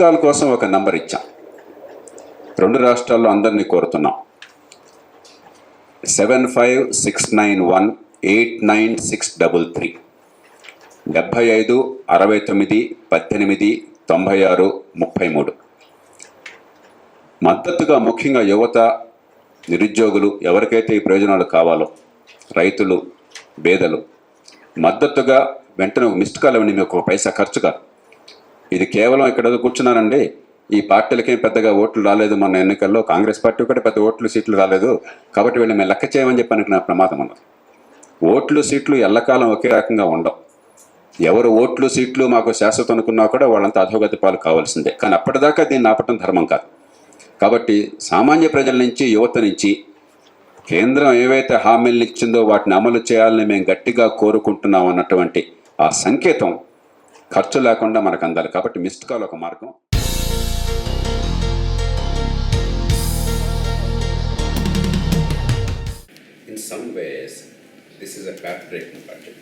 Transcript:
Call కోసం ఒక number ఇచ్చాం. 2 రాష్ట్రాల్లో అందరినీ కోరుతున్నాం. 7569189633 7569189633. మద్దతుగా ముఖ్యంగా యువత, నిరుద్యోగులు, ఎవరికైతే ఈ ప్రయోజనాలు కావాలో, రైతులు, పేదలు మద్దతుగా వెంటనే ఒక మిస్డ్ కాల్ ఇవ్వండి. మీకు 1 పైసా ఖర్చు కాదు. ఇది కేవలం ఇక్కడ కూర్చున్నారండి, ఈ పార్టీలకేం పెద్దగా ఓట్లు రాలేదు, మన ఎన్నికల్లో కాంగ్రెస్ పార్టీ కూడా పెద్ద సీట్లు రాలేదు, కాబట్టి వీళ్ళు మేము లెక్క చేయమని చెప్పి అనుకున్న ప్రమాదం ఉన్నది. ఓట్లు సీట్లు ఎల్లకాలం ఒకే రకంగా ఉండవు. ఎవరు ఓట్లు సీట్లు మాకు శాశ్వతం అనుకున్నా కూడా వాళ్ళంతా అధోగతి పాలు కావాల్సిందే. కానీ అప్పటిదాకా దీన్ని ఆపటం ధర్మం కాదు. కాబట్టి సామాన్య ప్రజల నుంచి, యువత నుంచి కేంద్రం ఏవైతే హామీలను ఇచ్చిందో వాటిని అమలు చేయాలని మేము గట్టిగా కోరుకుంటున్నాం అన్నటువంటి ఆ సంకేతం ఖర్చు లేకుండా మనకు అందాలి. కాబట్టి మిస్డ్ కాల్ ఒక మార్గం. In some ways, this is a path-breaking budget.